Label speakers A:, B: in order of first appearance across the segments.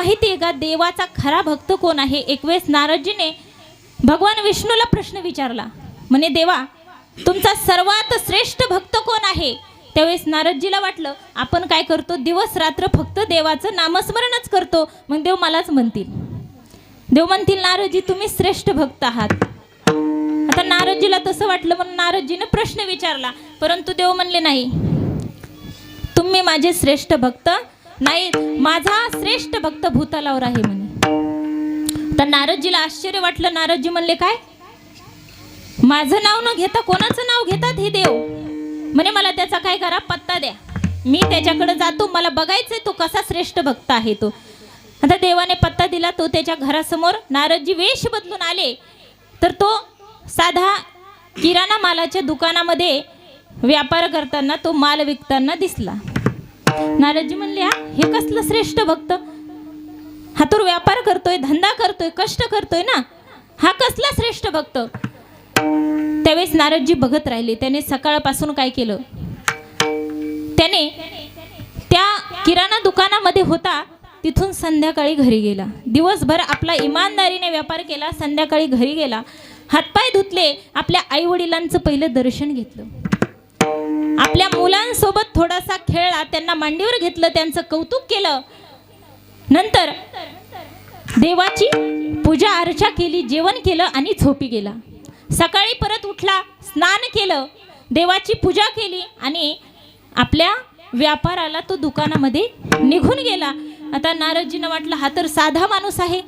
A: माहिती आहे का देवाचा खरा भक्त कोण आहे? एक वेळेस नारदजीने भगवान विष्णूला प्रश्न विचारला, म्हणे देवा तुमचा सर्वात श्रेष्ठ भक्त कोण आहे? त्यावेळेस नारदजीला वाटलं आपण काय करतो, दिवस रात्र फक्त देवाचं नामस्मरणच करतो, मग देव मलाच म्हणतील. देव म्हणतील नारदजी तुम्ही श्रेष्ठ भक्त आहात. आता नारदजीला तसं वाटलं म्हणून नारदजीने प्रश्न विचारला, परंतु देव म्हणले नाही, तुम्ही माझे श्रेष्ठ भक्त नाही, माझा श्रेष्ठ भक्त भूतलावर आहे म्हणे. तर नारदजीला आश्चर्य वाटलं. नारदजी म्हणले काय, माझं नाव न घेता कोणाचं नाव घेतात हे देव? म्हणे मला त्याचा काय करा पत्ता द्या, मी त्याच्याकडे जातो, मला बघायचंय तो कसा श्रेष्ठ भक्त आहे तो. आता देवाने पत्ता दिला. तो त्याच्या घरासमोर नारदजी वेश बदलून आले तर तो साधा किराणा मालाच्या दुकानामध्ये व्यापार करताना तो माल विकताना दिसला. नारदजी म्हणले हे कसलं श्रेष्ठ भक्त, हा तो व्यापार करतोय, धंदा करतोय, कष्ट करतोय ना, हा कसला श्रेष्ठ भक्त. त्यावेळेस नारदजी बघत राहिले. त्याने सकाळपासून काय केलं, त्याने त्या किराणा दुकानामध्ये होता तिथून संध्याकाळी घरी गेला. दिवसभर आपला इमानदारीने व्यापार केला, संध्याकाळी घरी गेला, हातपाय धुतले, आपल्या आई वडिलांचं पहिलं दर्शन घेतलं, आपल्या मुलांसोबत थोडासा खेळला, त्यांना मांडीवर घेतलं, त्यांचं कौतुक केलं. नंतर देवाची पूजा अर्चा केली, जेवण केलं आणि झोपी गेला. सकाळी परत उठला, स्नान केलं, देवाची पूजा केली आणि आपल्या व्यापाराला तो दुकानामध्ये निघून गेला. आता नारदजींना वाटलं हा तर साधा माणूस आहे,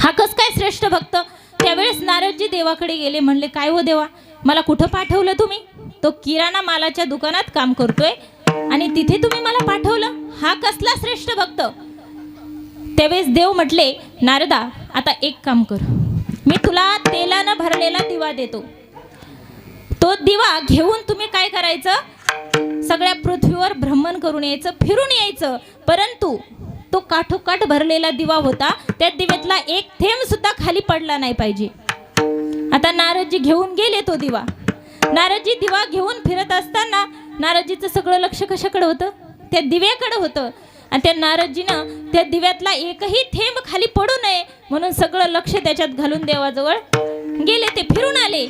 A: हा कस काय श्रेष्ठ भक्त. त्यावेळेस नारदजी देवाकडे गेले, म्हणले काय हो देवा, मला कुठं पाठवलं तुम्ही? तो किराणा मालाच्या दुकानात काम करतोय आणि तिथे तुम्ही मला पाठवलं, हा कसला श्रेष्ठ भक्त. त्यावेळेस देव म्हटले नारदा आता एक काम कर, मी तुला तेलानं भरलेला दिवा देतो, तो दिवा घेऊन तुम्ही काय करायचं, सगळ्या पृथ्वीवर भ्रमण करून यायचं, फिरून यायचं. परंतु तो काठोकाठ भरलेला दिवा होता, त्या दिव्यातला एक थेंब सुद्धा खाली पडला नाही पाहिजे. आता नारदजी घेऊन गेले तो दिवा. नारदजी दिवा घेऊन फिरत असताना नारदजीचं सगळं लक्ष कशाकडे होतं, त्या दिव्याकडे होतं. आणि त्या नारदजीनं त्या दिव्यातला एकही थेंब खाली पडू नये म्हणून सगळं लक्ष त्याच्यात घालून देवाजवळ गेले. ते फिरून आले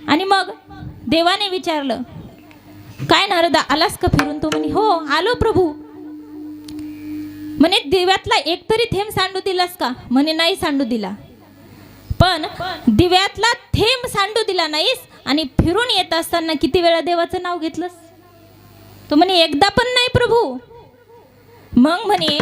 A: आणि मग देवाने विचारलं काय नारदा आलास का फिरून? तो म्हणे हो आलो प्रभू. म्हणे दिव्यातला एक तरी थेंब सांडू दिलास का? म्हणे नाही सांडू दिला. पण दिव्यातला थेंब सांडू दिला नाहीस आणि फिरून येत असताना किती वेळा देवाचं नाव घेतलंस? तो म्हणे एकदा पण नाही प्रभू. मग म्हणे